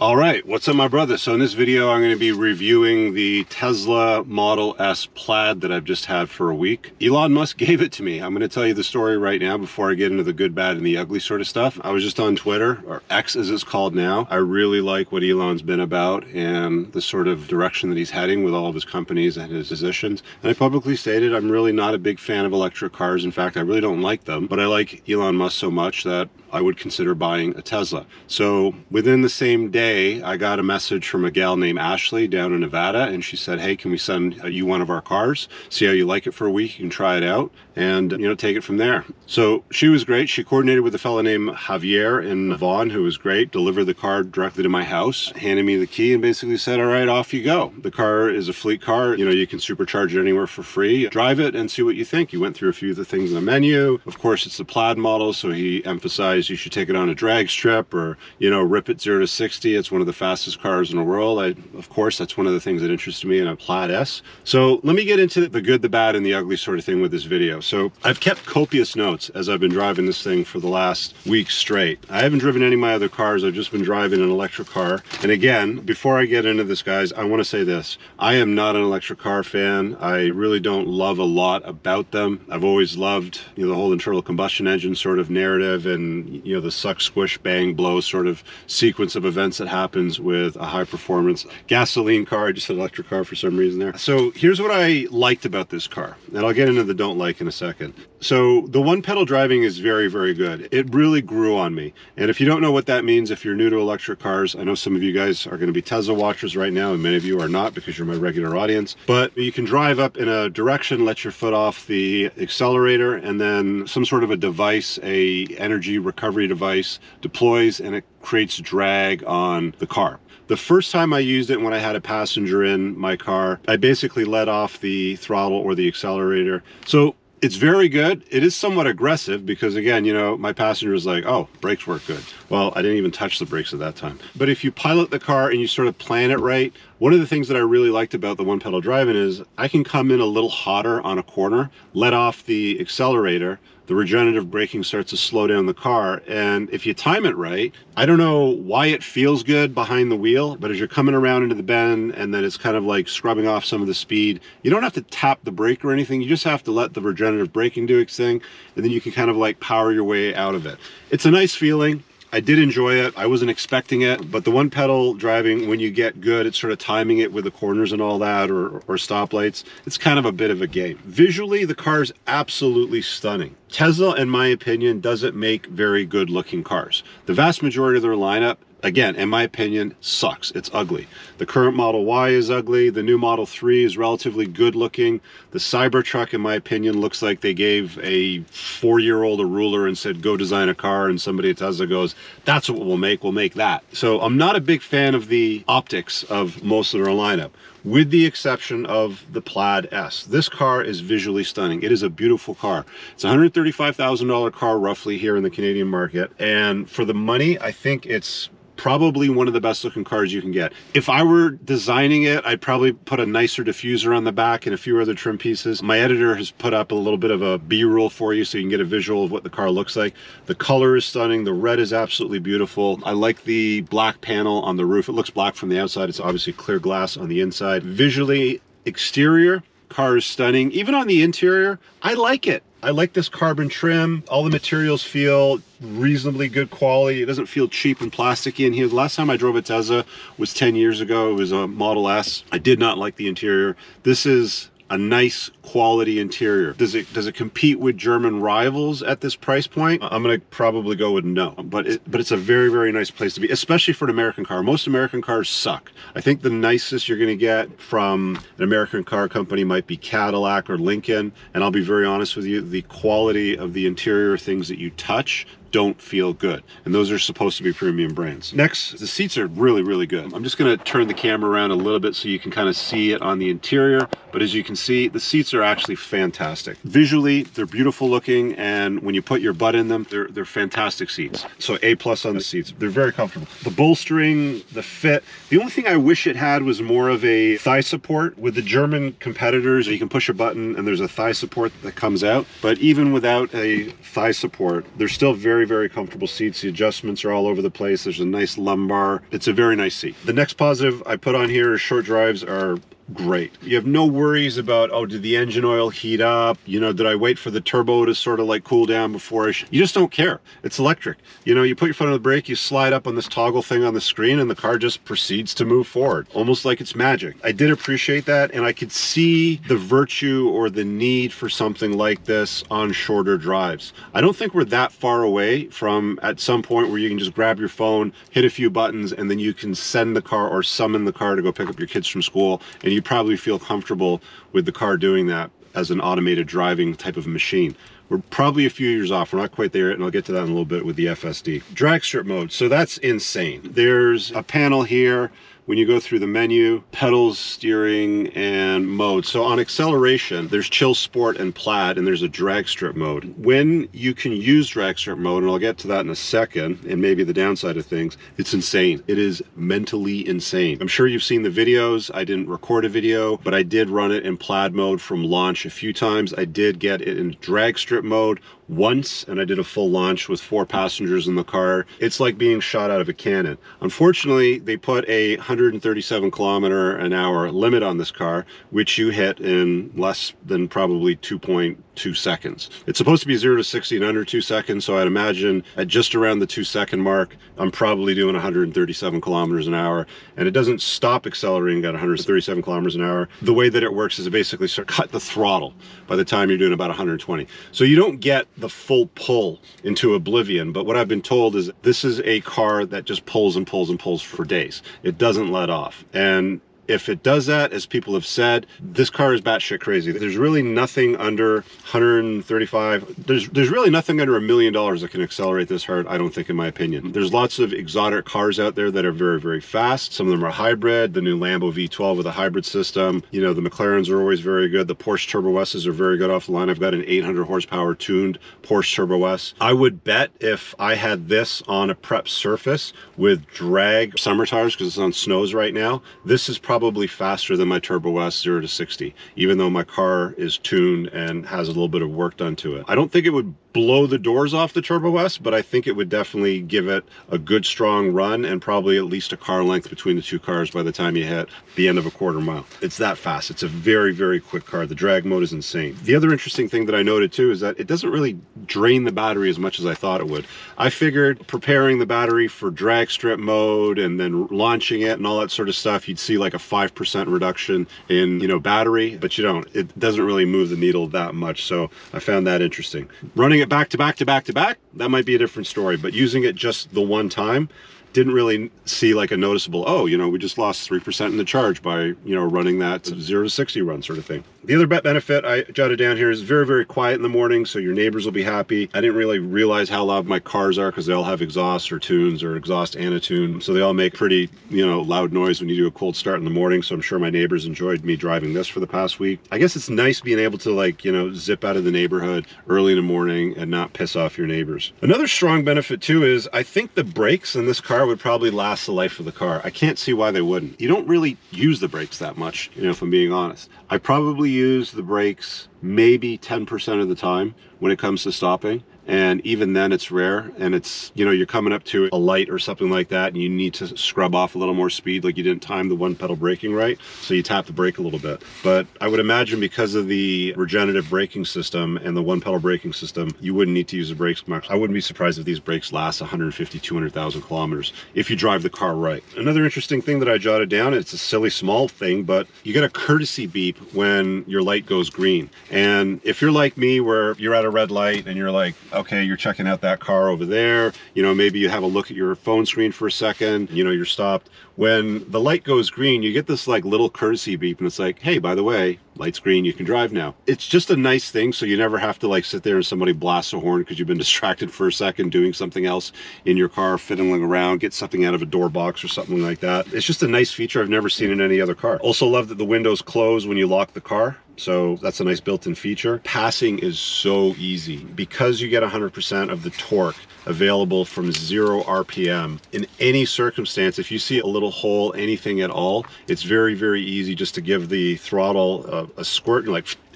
All right, what's up my brother? So in this video I'm going to be reviewing the Tesla Model S Plaid that I've just had for a week. Elon Musk gave it to me. I'm going to tell you the story right now before I get into the good, bad, and the ugly sort of stuff. I was just on Twitter, or X as it's called now. I really like what Elon's been about and the sort of direction that he's heading with all of his companies and his positions. And I publicly stated I'm really not a big fan of electric cars. In fact, I really don't like them, but I like Elon Musk so much that I would consider buying a Tesla. So within the same day, I got a message from a gal named Ashley down in Nevada, and she said, hey, can we send you one of our cars? See how you like it for a week. You can try it out and, take it from there. So she was great. She coordinated with a fellow named Javier in Vaughan, who was great, delivered the car directly to my house, handed me the key and basically said, all right, off you go. The car is a fleet car. You can supercharge it anywhere for free. Drive it and see what you think. You went through a few of the things in the menu. Of course, it's the Plaid model, so he emphasized you should take it on a drag strip or, rip it 0 to 60. It's one of the fastest cars in the world. Of course, that's one of the things that interested me in a Plaid S. So let me get into the good, the bad, and the ugly sort of thing with this video. So I've kept copious notes as I've been driving this thing for the last week straight. I haven't driven any of my other cars. I've just been driving an electric car. And again, before I get into this, guys, I want to say this. I am not an electric car fan. I really don't love a lot about them. I've always loved, the whole internal combustion engine sort of narrative and, the suck, squish, bang, blow sort of sequence of events that happens with a high performance gasoline car. I just said electric car for some reason there. So here's what I liked about this car, and I'll get into the don't like in a second. So the one pedal driving is very, very good. It really grew on me. And if you don't know what that means, if you're new to electric cars, I know some of you guys are going to be Tesla watchers right now, and many of you are not because you're my regular audience, but you can drive up in a direction, let your foot off the accelerator, and then some sort of a device, a energy recovery device deploys, and it creates drag on the car. The first time I used it when I had a passenger in my car, I basically let off the throttle or the accelerator. So it's very good. It is somewhat aggressive because, again, my passenger is like, oh, brakes work good. Well, I didn't even touch the brakes at that time. But if you pilot the car and you sort of plan it right, one of the things that I really liked about the one pedal driving is I can come in a little hotter on a corner, let off the accelerator, the regenerative braking starts to slow down the car. And if you time it right, I don't know why it feels good behind the wheel, but as you're coming around into the bend and then it's kind of like scrubbing off some of the speed, you don't have to tap the brake or anything. You just have to let the regenerative braking do its thing, and then you can kind of like power your way out of it. It's a nice feeling. I did enjoy it. I wasn't expecting it, but the one pedal driving, when you get good at sort of timing it with the corners and all that, or stoplights, it's kind of a bit of a game. Visually, the car is absolutely stunning. Tesla, in my opinion, doesn't make very good looking cars. The vast majority of their lineup, again, in my opinion, sucks. It's ugly. The current Model Y is ugly. The new Model 3 is relatively good looking. The Cybertruck, in my opinion, looks like they gave a 4-year-old a ruler and said, go design a car, and somebody at Tesla goes, that's what we'll make that. So I'm not a big fan of the optics of most of their lineup, with the exception of the Plaid S. This car is visually stunning. It is a beautiful car. It's a $135,000 car roughly here in the Canadian market, and for the money, I think it's probably one of the best looking cars you can get. If I were designing it, I'd probably put a nicer diffuser on the back and a few other trim pieces. My editor has put up a little bit of a B-roll for you so you can get a visual of what the car looks like. The color is stunning. The red is absolutely beautiful. I like the black panel on the roof. It looks black from the outside. It's obviously clear glass on the inside. Visually, exterior, car is stunning. Even on the interior, I like it. I like this carbon trim. All the materials feel reasonably good quality. It doesn't feel cheap and plasticky in here. The last time I drove a Tesla was 10 years ago. It was a Model S. I did not like the interior. This is a nice quality interior. Does it compete with German rivals at this price point? I'm gonna probably go with no, but it's a very, very nice place to be, especially for an American car. Most American cars suck. I think the nicest you're gonna get from an American car company might be Cadillac or Lincoln, and I'll be very honest with you, the quality of the interior things that you touch don't feel good, and those are supposed to be premium brands. Next, the seats are really, really good. I'm just going to turn the camera around a little bit so you can kind of see it on the interior, but as you can see, the seats are actually fantastic. Visually, they're beautiful looking, and when you put your butt in them, they're fantastic seats. So A+ on the seats. They're very comfortable. The bolstering, the fit. The only thing I wish it had was more of a thigh support. With the German competitors, you can push a button and there's a thigh support that comes out, but even without a thigh support, they're still very, very, very comfortable seats. The adjustments are all over the place. There's a nice lumbar. It's a very nice seat. The next positive I put on here is short drives are great. You have no worries about, oh, did the engine oil heat up? You know, did I wait for the turbo to sort of like cool down before you just don't care. It's electric. You know, you put your foot on the brake, you slide up on this toggle thing on the screen, and the car just proceeds to move forward, almost like it's magic. I did appreciate that, and I could see the virtue or the need for something like this on shorter drives. I don't think we're that far away from at some point where you can just grab your phone, hit a few buttons, and then you can send the car or summon the car to go pick up your kids from school, and you probably feel comfortable with the car doing that as an automated driving type of machine. We're probably a few years off. We're not quite there yet, and I'll get to that in a little bit with the FSD. Drag strip mode, so that's insane. There's a panel here. When you go through the menu, pedals, steering, and mode. So on acceleration, there's chill, sport, and plaid, and there's a drag strip mode. When you can use drag strip mode, and I'll get to that in a second, and maybe the downside of things, it's insane. It is mentally insane. I'm sure you've seen the videos. I didn't record a video, but I did run it in plaid mode from launch a few times. I did get it in drag strip mode once, and I did a full launch with 4 passengers in the car. It's like being shot out of a cannon. Unfortunately, they put a 137 kilometer an hour limit on this car, which you hit in less than probably 2.2 seconds. It's supposed to be 0 to 60 in under 2 seconds, so I'd imagine at just around the 2-second mark, I'm probably doing 137 kilometers an hour, and it doesn't stop accelerating at 137 kilometers an hour. The way that it works is it basically sort of cut the throttle by the time you're doing about 120. So you don't get the full pull into oblivion, but what I've been told is this is a car that just pulls and pulls and pulls for days. It doesn't let off. And if it does that, as people have said, this car is batshit crazy. There's really nothing under 135. There's really nothing under $1 million that can accelerate this hard, I don't think, in my opinion. There's lots of exotic cars out there that are very, very fast. Some of them are hybrid. The new Lambo V12 with a hybrid system. You know, the McLarens are always very good. The Porsche Turbo S's are very good off the line. I've got an 800 horsepower tuned Porsche Turbo S. I would bet if I had this on a prep surface with drag summer tires, because it's on snows right now, this is probably faster than my Turbo S 0 to 60, even though my car is tuned and has a little bit of work done to it. I don't think it would blow the doors off the Turbo S, but I think it would definitely give it a good strong run and probably at least a car length between the two cars by the time you hit the end of a quarter mile. It's that fast. It's a very, very quick car. The drag mode is insane. The other interesting thing that I noted too is that it doesn't really drain the battery as much as I thought it would. I figured preparing the battery for drag strip mode and then launching it and all that sort of stuff, you'd see like a 5% reduction in, you know, battery, but you don't. It doesn't really move the needle that much, so I found that interesting. Running it back to back to back to back, that might be a different story, but using it just the one time, didn't really see like a noticeable, oh, you know, we just lost 3% in the charge by, you know, running that 0 to 60 run sort of thing. The other benefit I jotted down here is very, very quiet in the morning, so your neighbors will be happy. I didn't really realize how loud my cars are because they all have exhaust or tunes or exhaust and a tune, so they all make pretty, you know, loud noise when you do a cold start in the morning, so I'm sure my neighbors enjoyed me driving this for the past week. I guess it's nice being able to, like, you know, zip out of the neighborhood early in the morning and not piss off your neighbors. Another strong benefit too is I think the brakes in this car would probably last the life of the car. I can't see why they wouldn't. You don't really use the brakes that much, you know, if I'm being honest. I probably use the brakes maybe 10% of the time when it comes to stopping. And even then it's rare, and it's, you know, you're coming up to a light or something like that and you need to scrub off a little more speed, like you didn't time the one pedal braking right, so you tap the brake a little bit. But I would imagine because of the regenerative braking system and the one pedal braking system, you wouldn't need to use the brakes much. I wouldn't be surprised if these brakes last 150, 200,000 kilometers if you drive the car right. Another interesting thing that I jotted down, it's a silly small thing, but you get a courtesy beep when your light goes green. And if you're like me, where you're at a red light and you're like, okay, you're checking out that car over there, you know, maybe you have a look at your phone screen for a second, you know, you're stopped. When the light goes green, you get this like little courtesy beep, and it's like, hey, by the way, light's green, you can drive now. It's just a nice thing, so you never have to like sit there and somebody blasts a horn because you've been distracted for a second doing something else in your car, fiddling around, get something out of a door box or something like that. It's just a nice feature I've never seen in any other car. Also love that the windows close when you lock the car. so that's a nice built-in feature. Passing is so easy because you get 100% of the torque available from 0 RPM. In any circumstance, if you see a little hole, anything at all, it's very, very easy just to give the throttle a squirt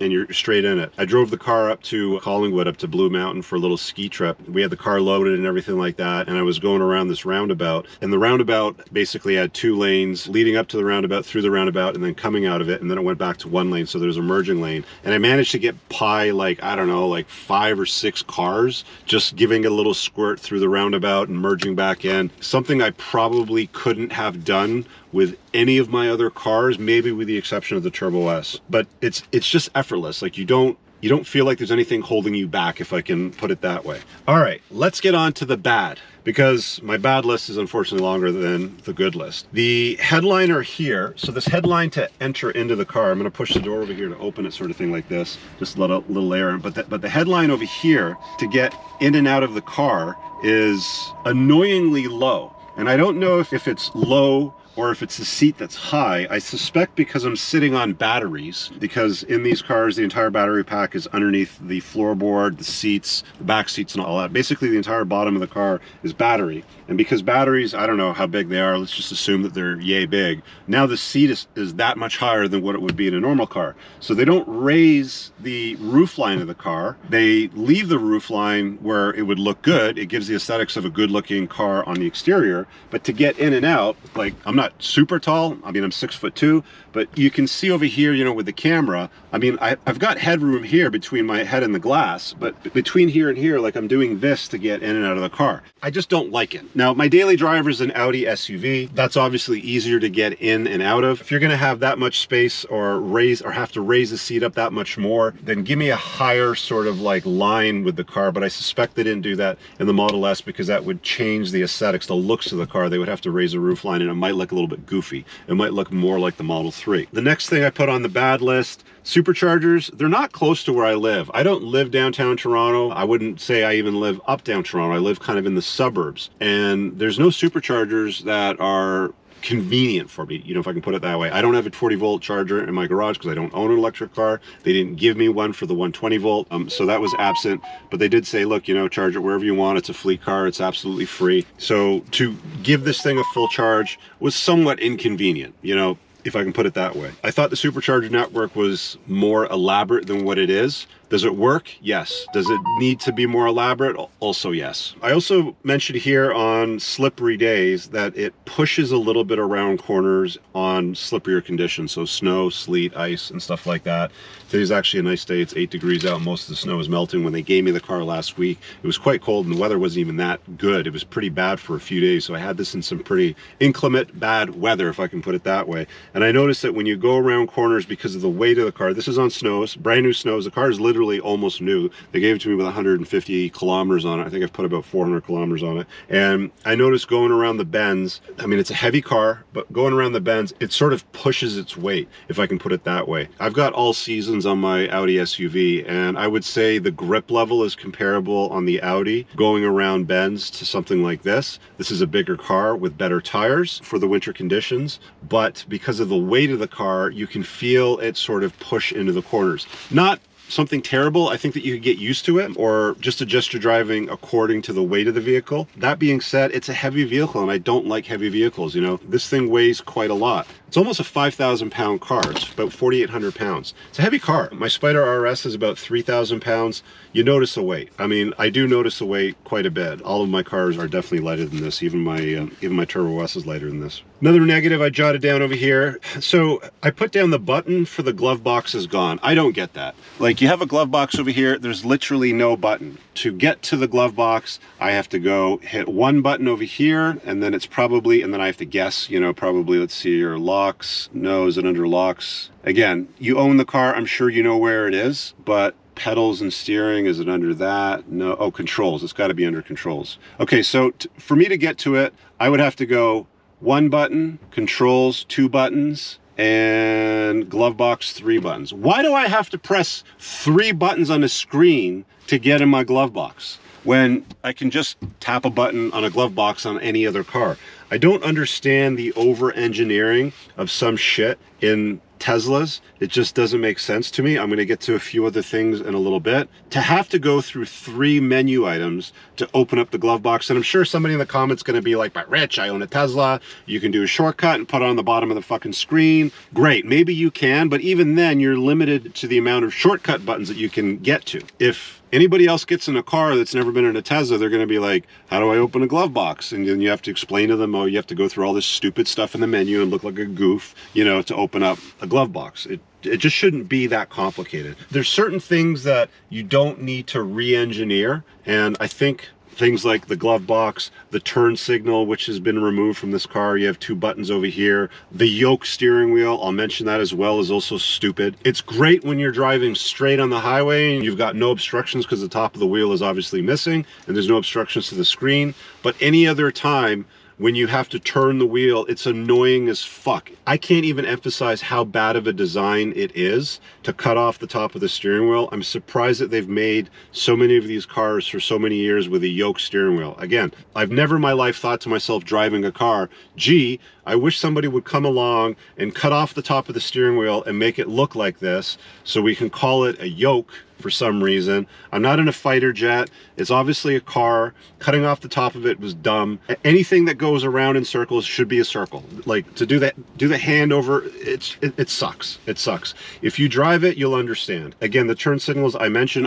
and you're straight in it. I drove the car up to Collingwood, up to Blue Mountain for a little ski trip. We had the car loaded and everything like that, and I was going around this roundabout, and the roundabout basically had 2 lanes leading up to the roundabout, through the roundabout, and then coming out of it, and then it went back to 1 lane, so there's a merging lane. And I managed to get by, like, I don't know, like 5 or 6 cars, just giving it a little squirt through the roundabout and merging back in. Something I probably couldn't have done with any of my other cars, maybe with the exception of the Turbo S. But it's just effortless. Like, you don't feel like there's anything holding you back, if I can put it that way. All right, let's get on to the bad, because my bad list is unfortunately longer than the good list. The headliner here, so this headline to enter into the car, I'm gonna push the door over here to open it, sort of thing like this, just let a little air in, but the headline over here to get in and out of the car is annoyingly low. And I don't know if it's low or if it's the seat that's high. I suspect because I'm sitting on batteries, because in these cars, the entire battery pack is underneath the floorboard, the seats, the back seats and all that. Basically, the entire bottom of the car is battery. And because batteries, I don't know how big they are, let's just assume that they're yay big. Now the seat is that much higher than what it would be in a normal car. So they don't raise the roof line of the car. They leave the roof line where it would look good. It gives the aesthetics of a good looking car on the exterior. But to get in and out, like, I'm not super tall. I mean, I'm 6'2", but you can see over here, you know, with the camera, I mean, I've got headroom here between my head and the glass, but between here and here, like, I'm doing this to get in and out of the car. I just don't like it. Now, my daily driver is an Audi SUV. That's obviously easier to get in and out of. If you're gonna have that much space or have to raise the seat up that much more, then give me a higher sort of like line with the car, but I suspect they didn't do that in the Model S because that would change the aesthetics, the looks of the car. They would have to raise a roof line and it might look a little bit goofy. It might look more like the Model 3. The next thing I put on the bad list, superchargers. They're not close to where I live. I don't live downtown Toronto. I wouldn't say I even live uptown Toronto. I live kind of in the suburbs, and there's no superchargers that are convenient for me, you know, if I can put it that way. I don't have a 40-volt charger in my garage because I don't own an electric car. They didn't give me one for the 120-volt, so that was absent. But they did say, look, you know, charge it wherever you want. It's a fleet car. It's absolutely free. So to give this thing a full charge was somewhat inconvenient, you know, if I can put it that way. I thought the supercharger network was more elaborate than what it is. Does it work? Yes. Does it need to be more elaborate? Also yes. I also mentioned here on slippery days that it pushes a little bit around corners on slipperier conditions, so snow, sleet, ice, and stuff like that. Today's actually a nice day. It's 8 degrees out. Most of the snow is melting. When they gave me the car last week, it was quite cold and the weather wasn't even that good. It was pretty bad for a few days, so I had this in some pretty inclement, bad weather, if I can put it that way. And I noticed that when you go around corners, because of the weight of the car, this is on snows, brand new snows, the car is literally almost new. They gave it to me with 150 kilometers on it. I think I've put about 400 kilometers on it. And I noticed going around the bends, I mean, it's a heavy car, but going around the bends, it sort of pushes its weight, if I can put it that way. I've got all seasons on my Audi SUV, and I would say the grip level is comparable on the Audi going around bends to something like this. This is a bigger car with better tires for the winter conditions, but because of the weight of the car, you can feel it sort of push into the corners. Not something terrible. I think that you could get used to it or just adjust your driving according to the weight of the vehicle. That being said, it's a heavy vehicle and I don't like heavy vehicles. You know, this thing weighs quite a lot. It's almost a 5,000 pound car. It's about 4,800 pounds. It's a heavy car. My Spider RS is about 3,000 pounds. You notice the weight. I mean, I do notice the weight quite a bit. All of my cars are definitely lighter than this. Even my Turbo S is lighter than this. Another negative I jotted down over here. So I put down the button for the glove box is gone. I don't get that. Like, you have a glove box over here. There's literally no button. To get to the glove box, I have to go hit one button over here, and then it's probably, and then I have to guess, you know, probably, let's see, your locks. No, is it under locks? Again, you own the car. I'm sure you know where it is, but pedals and steering, is it under that? No. Oh, controls. It's got to be under controls. Okay, so for me to get to it, I would have to go one button, controls, 2 buttons, and glove box, 3 buttons. Why do I have to press 3 buttons on a screen to get in my glove box when I can just tap a button on a glove box on any other car? I don't understand the over engineering of some shit in Teslas. It just doesn't make sense to me. I'm going to get to a few other things in a little bit. To have to go through 3 menu items to open up the glove box, and I'm sure somebody in the comments going to be like, but Rich, I own a Tesla. You can do a shortcut and put it on the bottom of the fucking screen. Great, maybe you can, but even then you're limited to the amount of shortcut buttons that you can get to. If anybody else gets in a car that's never been in a Tesla, they're going to be like, how do I open a glove box? And then you have to explain to them, oh, you have to go through all this stupid stuff in the menu and look like a goof, you know, to open up a glove box. It just shouldn't be that complicated. There's certain things that you don't need to re-engineer, and I think things like the glove box, the turn signal, which has been removed from this car. You have 2 buttons over here. The yoke steering wheel, I'll mention that as well, is also stupid. It's great when you're driving straight on the highway and you've got no obstructions because the top of the wheel is obviously missing and there's no obstructions to the screen. But any other time, when you have to turn the wheel, it's annoying as fuck. I can't even emphasize how bad of a design it is to cut off the top of the steering wheel. I'm surprised that they've made so many of these cars for so many years with a yoke steering wheel. Again, I've never in my life thought to myself driving a car, gee, I wish somebody would come along and cut off the top of the steering wheel and make it look like this so we can call it a yoke for some reason. I'm not in a fighter jet. It's obviously a car. Cutting off the top of it was dumb. Anything that goes around in circles should be a circle. Like, to do the hand over, it sucks. It sucks. If you drive it, you'll understand. Again, the turn signals I mentioned,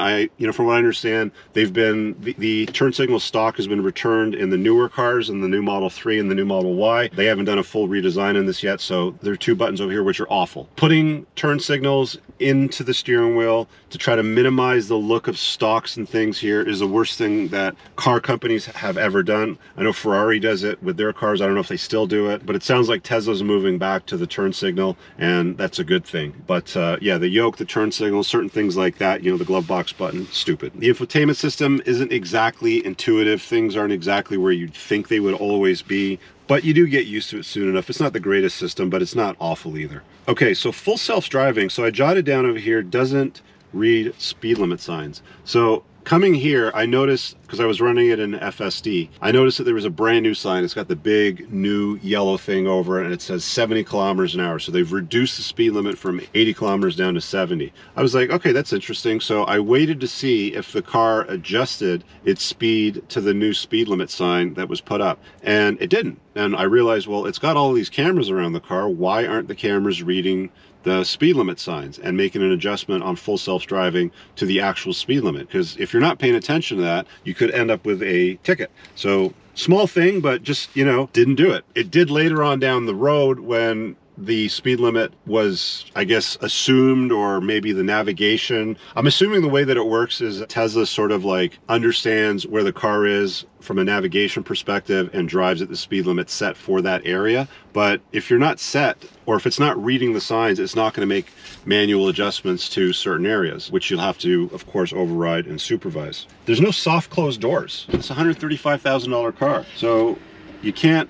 from what I understand, they've been, the turn signal stock has been returned in the newer cars, in the new Model 3 and the new Model Y. They haven't done a full redesign in this yet, so there are 2 buttons over here which are awful. Putting turn signals into the steering wheel to try to minimize the look of stocks and things here is the worst thing that car companies have ever done. I know Ferrari does it with their cars. I don't know if they still do it, but it sounds like Tesla's moving back to the turn signal, and that's a good thing. But yeah, the yoke, the turn signal, certain things like that, you know, the glove box button, stupid. The infotainment system isn't exactly intuitive. Things aren't exactly where you'd think they would always be, but you do get used to it soon enough. It's not the greatest system, but it's not awful either. Okay, so full self-driving. So I jotted down over here, doesn't read speed limit signs. So coming here, I noticed, because I was running it in FSD, I noticed that there was a brand new sign. It's got the big new yellow thing over it, and it says 70 kilometers an hour. So they've reduced the speed limit from 80 kilometers down to 70. I was like, okay, that's interesting. So I waited to see if the car adjusted its speed to the new speed limit sign that was put up, and it didn't. And I realized, well, it's got all these cameras around the car. Why aren't the cameras reading the speed limit signs and making an adjustment on full self-driving to the actual speed limit? Because if you're not paying attention to that, you could end up with a ticket. So small thing, but just, you know, didn't do it. It did later on down the road when the speed limit was, I guess, assumed, or maybe the navigation. I'm assuming the way that it works is Tesla sort of like understands where the car is from a navigation perspective and drives at the speed limit set for that area. But if you're not set, or if it's not reading the signs, it's not going to make manual adjustments to certain areas, which you'll have to, of course, override and supervise. There's no soft closed doors. It's a $135,000 car, so you can't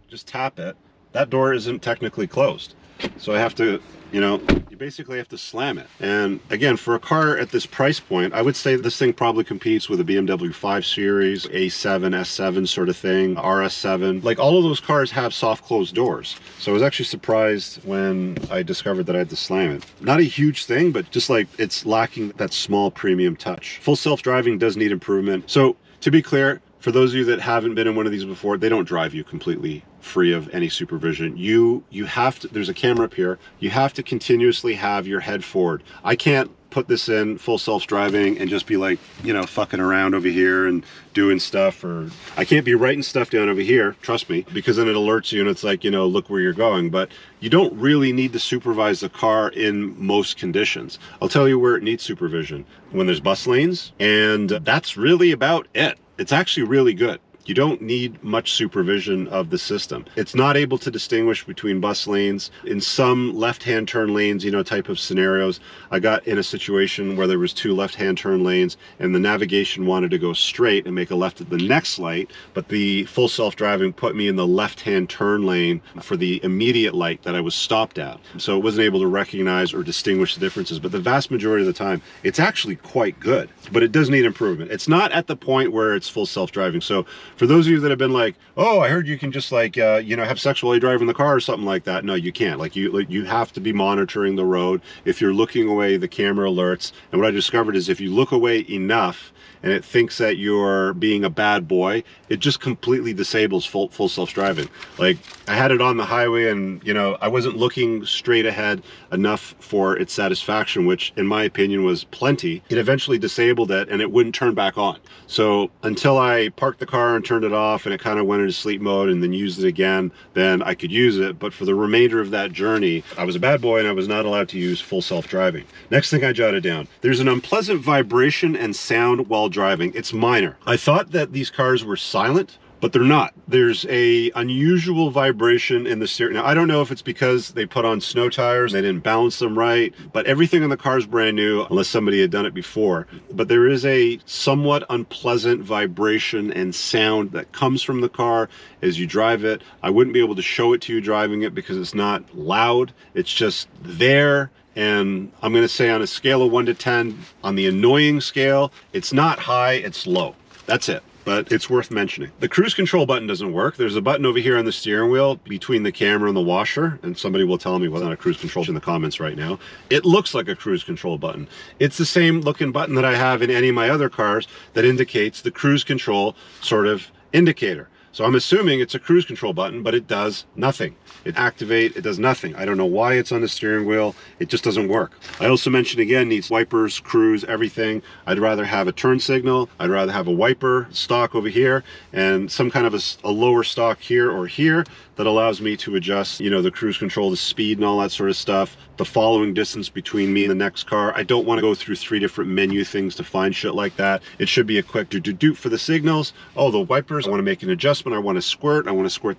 just tap it. That door isn't technically closed. So I have to, you know, you basically have to slam it. And again, for a car at this price point, I would say this thing probably competes with a BMW 5 Series, A7, S7 sort of thing, RS7. Like, all of those cars have soft closed doors. So I was actually surprised when I discovered that I had to slam it. Not a huge thing, but just like it's lacking that small premium touch. Full self-driving does need improvement. So to be clear, for those of you that haven't been in one of these before, they don't drive you completely free of any supervision. You have to, there's a camera up here, you have to continuously have your head forward. I can't put this in full self-driving and just be like, you know, fucking around over here and doing stuff, or I can't be writing stuff down over here, trust me, because then it alerts you and it's like, you know, look where you're going. But you don't really need to supervise the car in most conditions. I'll tell you where it needs supervision: when there's bus lanes, and that's really about it. It's actually really good. You don't need much supervision of the system. It's not able to distinguish between bus lanes. In some left-hand turn lanes, you know, type of scenarios, I got in a situation where there was 2 left-hand turn lanes and the navigation wanted to go straight and make a left at the next light, but the full self-driving put me in the left-hand turn lane for the immediate light that I was stopped at. So it wasn't able to recognize or distinguish the differences, but the vast majority of the time, it's actually quite good, but it does need improvement. It's not at the point where it's full self-driving. So For those of you that have been like, oh, I heard you can just like, you know, have sex while you're driving the car or something like that. No, you can't. Like you have to be monitoring the road. If you're looking away, the camera alerts. And what I discovered is if you look away enough, and it thinks that you're being a bad boy, it just completely disables full self-driving. Like, I had it on the highway and, you know, I wasn't looking straight ahead enough for its satisfaction, which in my opinion was plenty. It eventually disabled it and it wouldn't turn back on. So until I parked the car and turned it off and it kind of went into sleep mode and then used it again, then I could use it. But for the remainder of that journey, I was a bad boy and I was not allowed to use full self-driving. Next thing I jotted down, there's an unpleasant vibration and sound while driving. It's minor. I thought that these cars were silent, but they're not. There's a unusual vibration in the steering. Now, I don't know if it's because they put on snow tires, they didn't balance them right, but everything in the car is brand new, unless somebody had done it before. But there is a somewhat unpleasant vibration and sound that comes from the car as you drive it. I wouldn't be able to show it to you driving it because it's not loud. It's just there. And I'm going to say on a scale of 1 to 10, on the annoying scale, it's not high, it's low. That's it. But it's worth mentioning. The cruise control button doesn't work. There's a button over here on the steering wheel between the camera and the washer, and somebody will tell me whether or not a cruise control in the comments right now. It looks like a cruise control button. It's the same looking button that I have in any of my other cars that indicates the cruise control sort of indicator. So I'm assuming it's a cruise control button, but it does nothing. It activates, it does nothing. I don't know why it's on the steering wheel. It just doesn't work. I also mentioned again, needs wipers, cruise, everything. I'd rather have a turn signal. I'd rather have a wiper stock over here and some kind of a lower stock here or here that allows me to adjust, you know, the cruise control, the speed and all that sort of stuff, the following distance between me and the next car. I don't want to go through 3 different menu things to find shit like that. It should be a quick do for the signals. Oh, the wipers, I want to make an adjustment. I want to squirt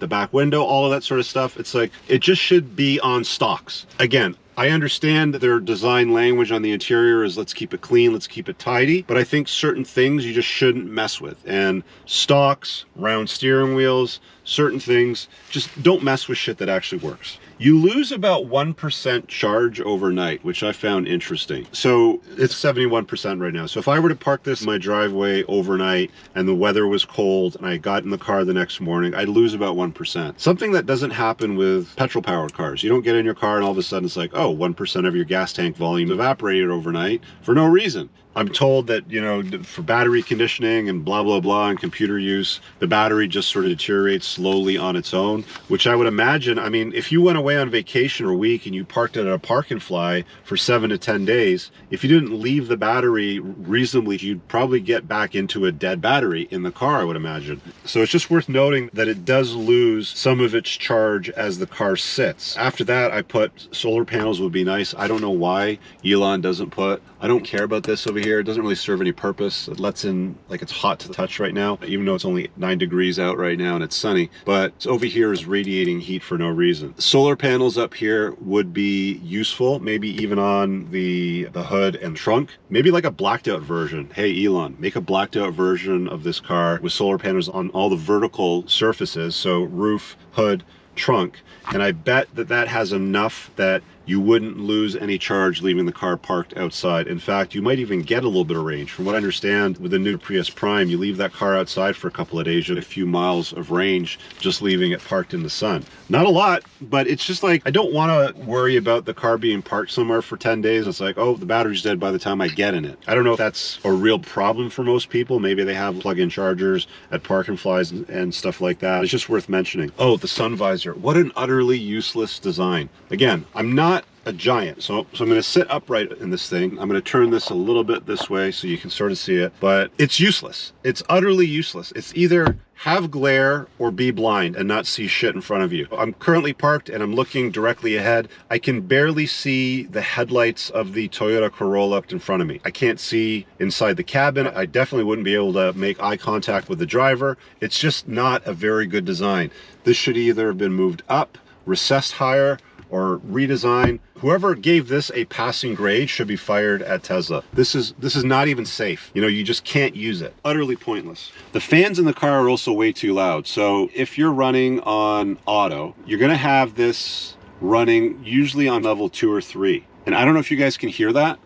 the back window, all of that sort of stuff. It's like, it just should be on stocks. Again, I understand that their design language on the interior is let's keep it clean, let's keep it tidy, but I think certain things you just shouldn't mess with. And stocks, round steering wheels, certain things, just don't mess with shit that actually works. You lose about 1% charge overnight, which I found interesting. So it's 71% right now. So if I were to park this in my driveway overnight and the weather was cold and I got in the car the next morning, I'd lose about 1%. Something that doesn't happen with petrol powered cars. You don't get in your car and all of a sudden it's like, oh, 1% of your gas tank volume evaporated overnight for no reason. I'm told that, you know, for battery conditioning and blah, blah, blah, and computer use, the battery just sort of deteriorates slowly on its own, which I would imagine, I mean, if you went away on vacation or a week and you parked it at a park and fly for 7 to 10 days, if you didn't leave the battery reasonably, you'd probably get back into a dead battery in the car, I would imagine. So it's just worth noting that it does lose some of its charge as the car sits. After that, I put solar panels would be nice. I don't know why Elon doesn't put, I don't care about this over here. It doesn't really serve any purpose. It lets in, like, it's hot to the touch right now, even though it's only 9 degrees out right now and it's sunny, but over here is radiating heat for no reason. Solar panels up here would be useful, maybe even on the hood and trunk, maybe like a blacked out version. Hey Elon, make a blacked out version of this car with solar panels on all the vertical surfaces, so roof, hood, trunk, and I bet that that has enough that you wouldn't lose any charge leaving the car parked outside. In fact, you might even get a little bit of range. From what I understand, with the new Prius Prime, you leave that car outside for a couple of days, you get a few miles of range just leaving it parked in the sun. Not a lot, but it's just like, I don't want to worry about the car being parked somewhere for 10 days. It's like, oh, the battery's dead by the time I get in it. I don't know if that's a real problem for most people. Maybe they have plug-in chargers at park and flies and stuff like that. It's just worth mentioning. Oh, the sun visor. What an utterly useless design. Again, I'm not a giant, so I'm going to sit upright in this thing. I'm going to turn this a little bit this way so you can sort of see it, but it's useless. It's utterly useless. It's either have glare or be blind and not see shit in front of you. I'm currently parked and I'm looking directly ahead. I can barely see the headlights of the Toyota Corolla up in front of me. I can't see inside the cabin. I definitely wouldn't be able to make eye contact with the driver. It's just not a very good design. This should either have been moved up, recessed higher, or redesign. Whoever gave this a passing grade should be fired at Tesla. This is not even safe. You know, you just can't use it. Utterly pointless. The fans in the car are also way too loud. So if you're running on auto, you're gonna have this running usually on level 2 or 3. And I don't know if you guys can hear that,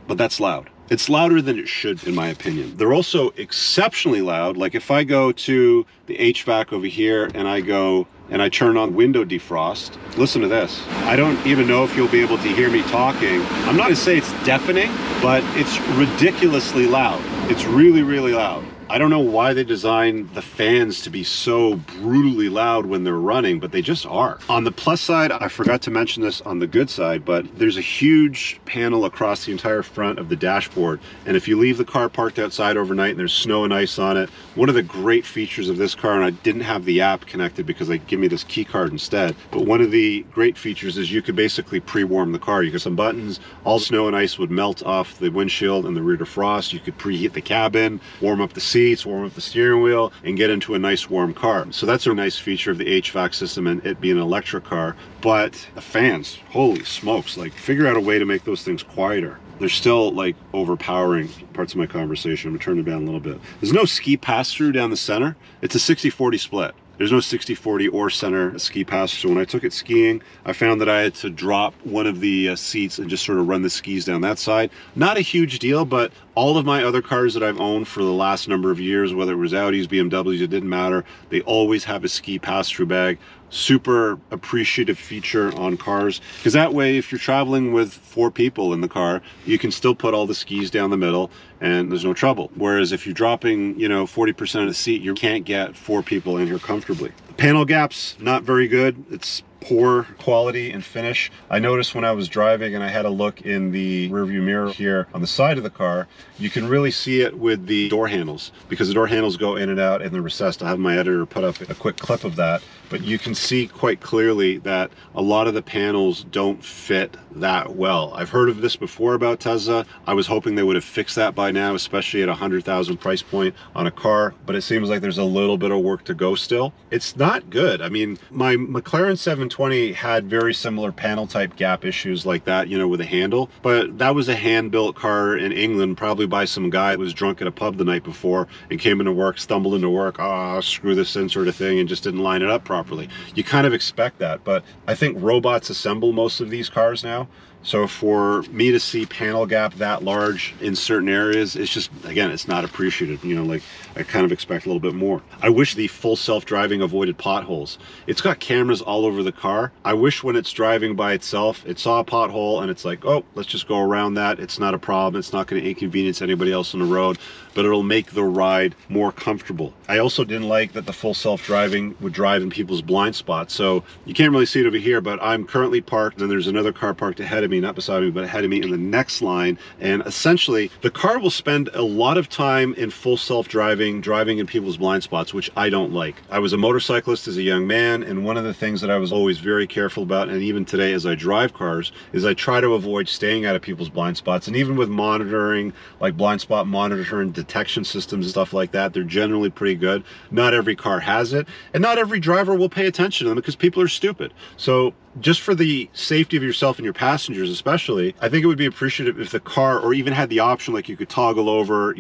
but that's loud. It's louder than it should, in my opinion. They're also exceptionally loud. Like if I go to the HVAC over here and I turn on window defrost, listen to this. I don't even know if you'll be able to hear me talking. I'm not gonna say it's deafening, but it's ridiculously loud. It's really, really loud. I don't know why they designed the fans to be so brutally loud when they're running, but they just are. On the plus side, I forgot to mention this on the good side, but there's a huge panel across the entire front of the dashboard. And if you leave the car parked outside overnight and there's snow and ice on it, one of the great features of this car, and I didn't have the app connected because they give me this key card instead, but one of the great features is you could basically pre-warm the car. You get some buttons, all the snow and ice would melt off the windshield and the rear defrost. You could preheat the cabin, warm up the seats, warm up the steering wheel, and get into a nice warm car. So that's a nice feature of the HVAC system and it being an electric car. But the fans, holy smokes, like figure out a way to make those things quieter. They're still like overpowering parts of my conversation. I'm gonna turn it down a little bit. There's no ski pass-through down the center. It's a 60-40 split. There's no 60-40 or center ski pass. So when I took it skiing, I found that I had to drop one of the seats and just sort of run the skis down that side. Not a huge deal, but all of my other cars that I've owned for the last number of years, whether it was Audis, BMWs, it didn't matter. They always have a ski pass-through bag. Super appreciative feature on cars, because that way if you're traveling with 4 people in the car, you can still put all the skis down the middle and there's no trouble. Whereas if you're dropping 40% of the seat, you can't get 4 people in here comfortably. Panel gaps, not very good. It's poor quality and finish. I noticed when I was driving and I had a look in the rearview mirror here on the side of the car, you can really see it with the door handles, because the door handles go in and out and they're recessed. I have my editor put up a quick clip of that, but you can see quite clearly that a lot of the panels don't fit that well. I've heard of this before about Tesla. I was hoping they would have fixed that by now, especially at a 100,000 price point on a car, but it seems like there's a little bit of work to go still. It's not good. I mean, my McLaren 720 had very similar panel type gap issues like that, with a handle, but that was a hand-built car in England, probably by some guy that was drunk at a pub the night before and came into work, stumbled into work, screw this in sort of thing, and just didn't line it up properly. You kind of expect that, but I think robots assemble most of these cars now. So for me to see panel gap that large in certain areas, it's just, again, it's not appreciated. Like I kind of expect a little bit more. I wish the full self-driving avoided potholes. It's got cameras all over the car. I wish when it's driving by itself, it saw a pothole and it's like, oh, let's just go around that. It's not a problem. It's not going to inconvenience anybody else on the road, but it'll make the ride more comfortable. I also didn't like that the full self-driving would drive in people's blind spots. So you can't really see it over here, but I'm currently parked and there's another car parked ahead of me, not beside me, but ahead of me in the next line. And essentially the car will spend a lot of time in full self-driving, driving in people's blind spots, which I don't like. I was a motorcyclist as a young man, and one of the things that I was always very careful about, and even today as I drive cars, is I try to avoid staying out of people's blind spots. And even with monitoring, like blind spot monitoring detection systems and stuff like that, they're generally pretty good. Not every car has it, and not every driver will pay attention to them because people are stupid. So just for the safety of yourself and your passengers especially, I think it would be appreciative if the car, or even had the option, like you could toggle over,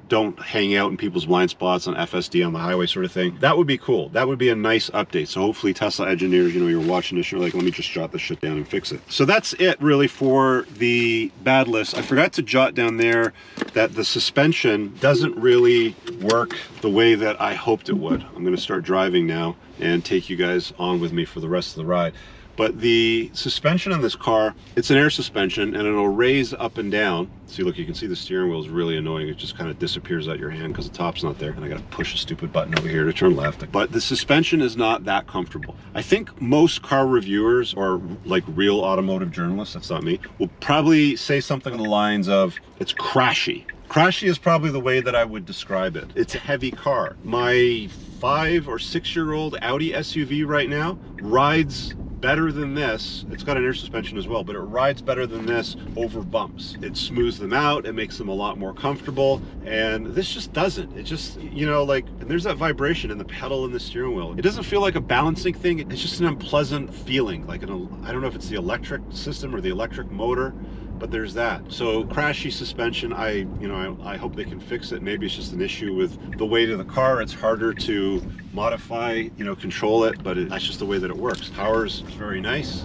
don't hang out in people's blind spots on FSD on the highway sort of thing. That would be cool. That would be a nice update. So hopefully Tesla engineers, you're watching this, you're like, let me just jot this shit down and fix it. So that's it really for the bad list. I forgot to jot down there that the suspension doesn't really work the way that I hoped it would. I'm going to start driving now and take you guys on with me for the rest of the ride. But the suspension on this car, it's an air suspension and it'll raise up and down. See, look, you can see the steering wheel is really annoying. It just kind of disappears out your hand because the top's not there. And I got to push a stupid button over here to turn left. But the suspension is not that comfortable. I think most car reviewers, or like real automotive journalists, that's not me, will probably say something along the lines of, it's crashy. Crashy is probably the way that I would describe it. It's a heavy car. My 5 or 6 year old Audi SUV right now rides better than this. It's got an air suspension as well, but it rides better than this over bumps. It smooths them out, it makes them a lot more comfortable, and this just doesn't. It just, like, and there's that vibration in the pedal and the steering wheel. It doesn't feel like a balancing thing. It's just an unpleasant feeling, like I don't know if it's the electric system or the electric motor, but there's that. So crashy suspension, I hope they can fix it. Maybe it's just an issue with the weight of the car. It's harder to modify, control it, but that's just the way that it works. Power's very nice.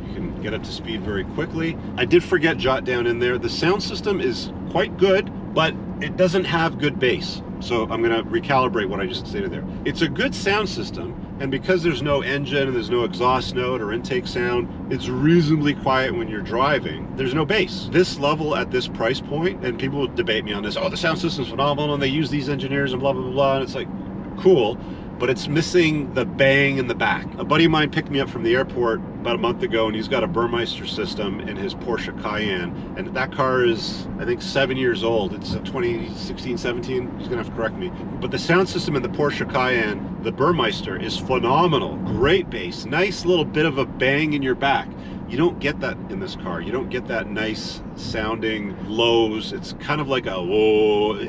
You can get up to speed very quickly. I did forget jot down in there, the sound system is quite good, but it doesn't have good bass. So I'm going to recalibrate what I just stated there. It's a good sound system, and because there's no engine and there's no exhaust note or intake sound, it's reasonably quiet when you're driving. There's no bass. This level at this price point, and people debate me on this, oh, the sound system's phenomenal and they use these engineers and blah, blah, blah, blah, and it's like, cool, but it's missing the bang in the back. A buddy of mine picked me up from the airport about a month ago, and he's got a Burmeister system in his Porsche Cayenne, and that car is, I think, 7 years old. It's a 2016, 17, he's gonna have to correct me. But the sound system in the Porsche Cayenne, the Burmeister, is phenomenal. Great bass, nice little bit of a bang in your back. You don't get that in this car. You don't get that nice sounding lows. It's kind of like a whoa.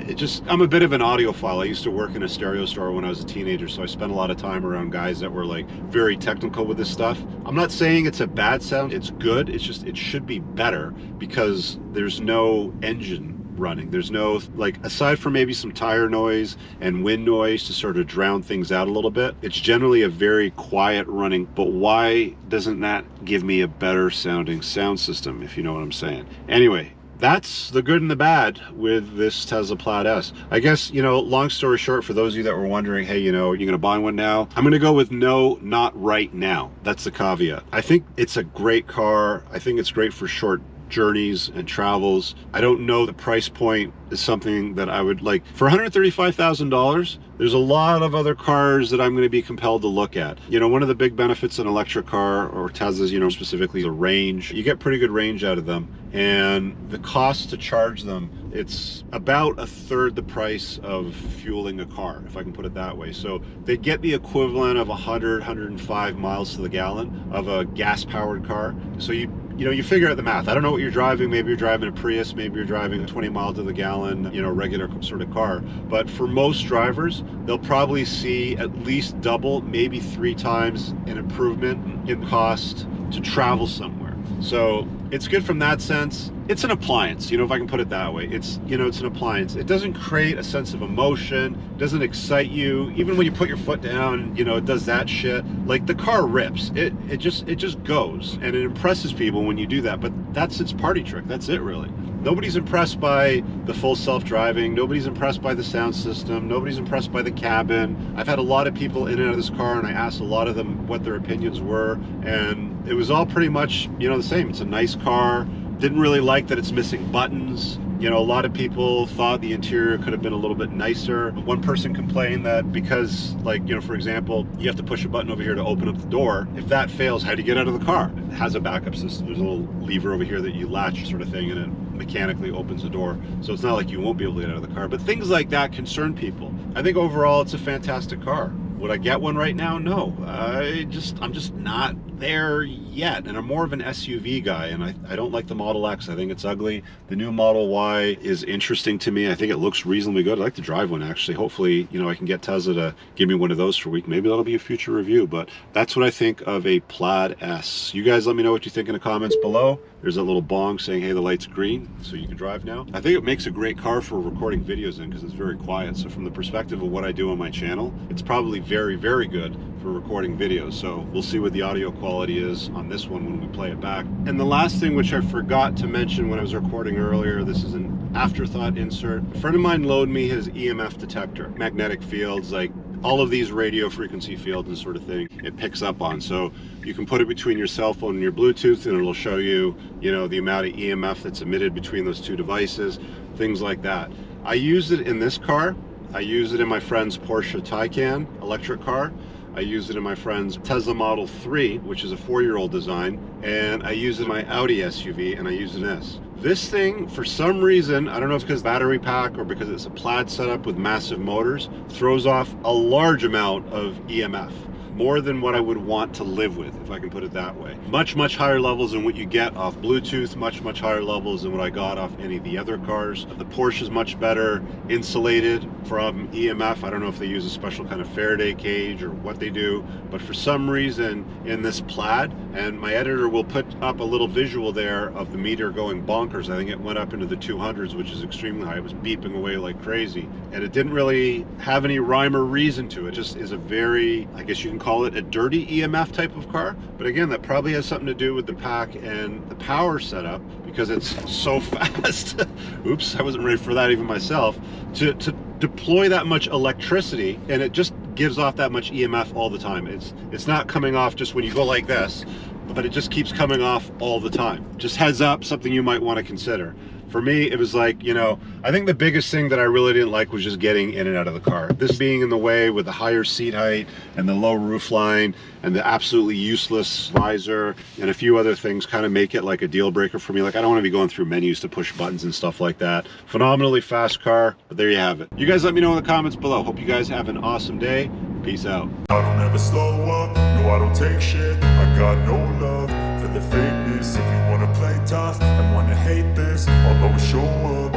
I'm a bit of an audiophile. I used to work in a stereo store when I was a teenager, so I spent a lot of time around guys that were like very technical with this stuff. I'm not saying it's a bad sound. It's good. It's just, it should be better because there's no engine running. There's no, like, aside from maybe some tire noise and wind noise to sort of drown things out a little bit, it's generally a very quiet running. But why doesn't that give me a better sounding sound system, if you know what I'm saying? Anyway, that's the good and the bad with this Tesla Plaid S. I guess, you know, long story short, for those of you that were wondering, hey, you know, are you going to buy one now? I'm going to go with no, not right now. That's the caveat. I think it's a great car. I think it's great for short journeys and travels. I don't know the price point is something that I would like. For $135,000, there's a lot of other cars that I'm going to be compelled to look at. You know, one of the big benefits of an electric car, or Teslas, you know, specifically the range. You get pretty good range out of them, and the cost to charge them, it's about a third the price of fueling a car, if I can put it that way. So they get the equivalent of 100, 105 miles to the gallon of a gas-powered car. So you know, you figure out the math. I don't know what you're driving. Maybe you're driving a Prius, maybe you're driving a 20 mile to the gallon, you know, regular sort of car. But for most drivers, they'll probably see at least double, maybe 3 times an improvement in cost to travel somewhere. So it's good from that sense. It's an appliance, you know, if I can put it that way. It's, you know, it's an appliance. It doesn't create a sense of emotion, doesn't excite you. Even when you put your foot down, you know, it does that shit. Like, the car rips. It just goes, and it impresses people when you do that, but that's its party trick. That's it, really. Nobody's impressed by the full self-driving. Nobody's impressed by the sound system. Nobody's impressed by the cabin. I've had a lot of people in and out of this car, and I asked a lot of them what their opinions were, and it was all pretty much, you know, the same. It's a nice car. Didn't really like that it's missing buttons. You know, a lot of people thought the interior could have been a little bit nicer. One person complained that because, like, you know, for example, you have to push a button over here to open up the door. If that fails, how do you get out of the car? It has a backup system. There's a little lever over here that you latch, sort of thing, and it mechanically opens the door. So it's not like you won't be able to get out of the car. But things like that concern people. I think overall it's a fantastic car. Would I get one right now? No. I'm just not there yet, and I'm more of an SUV guy, and I don't like the Model X. I think it's ugly. The new Model Y is interesting to me. I think it looks reasonably good. I'd like to drive one, actually. Hopefully, you know, I can get Tesla to give me one of those for a week. Maybe that'll be a future review, but that's what I think of a Plaid S. You guys let me know what you think in the comments below. There's a little bong saying, hey, the light's green, so you can drive now. I think it makes a great car for recording videos in because it's very quiet. So from the perspective of what I do on my channel, it's probably very, very good for recording videos. So we'll see what the audio quality is on this one when we play it back. And the last thing, which I forgot to mention when I was recording earlier, this is an afterthought insert. A friend of mine loaned me his EMF detector, magnetic fields, like all of these radio frequency fields and sort of thing it picks up on. So you can put it between your cell phone and your Bluetooth, and it'll show you, you know, the amount of EMF that's emitted between those two devices, things like that. I used it in this car. I used it in my friend's Porsche Taycan electric car. I used it in my friend's Tesla Model 3, which is a 4-year-old design, and I used it in my Audi SUV, and I used an S. This thing, for some reason, I don't know if it's because battery pack or because it's a Plaid setup with massive motors, throws off a large amount of EMF. More than what I would want to live with, if I can put it that way. Much, much higher levels than what you get off Bluetooth, much, much higher levels than what I got off any of the other cars. The Porsche is much better insulated from EMF. I don't know if they use a special kind of Faraday cage or what they do, but for some reason in this Plaid, and my editor will put up a little visual there of the meter going bonkers. I think it went up into the 200s, which is extremely high. It was beeping away like crazy, and it didn't really have any rhyme or reason to it. It just is a very, I guess you can call call it a dirty EMF type of car. But again, that probably has something to do with the pack and the power setup, because it's so fast. Oops, I wasn't ready for that even myself. To deploy that much electricity, and it just gives off that much EMF all the time. It's not coming off just when you go like this, but it just keeps coming off all the time. Just heads up, something you might want to consider. For me, it was like, you know, I think the biggest thing that I really didn't like was just getting in and out of the car. This being in the way with the higher seat height and the low roof line and the absolutely useless visor and a few other things kind of make it like a deal breaker for me. Like, I don't want to be going through menus to push buttons and stuff like that. Phenomenally fast car, but there you have it. You guys let me know in the comments below. Hope you guys have an awesome day. Peace out. I don't ever slow up, no I don't take shit. I got no love for the fakeness. If you wanna play tough and wanna hate this, I'll always show up.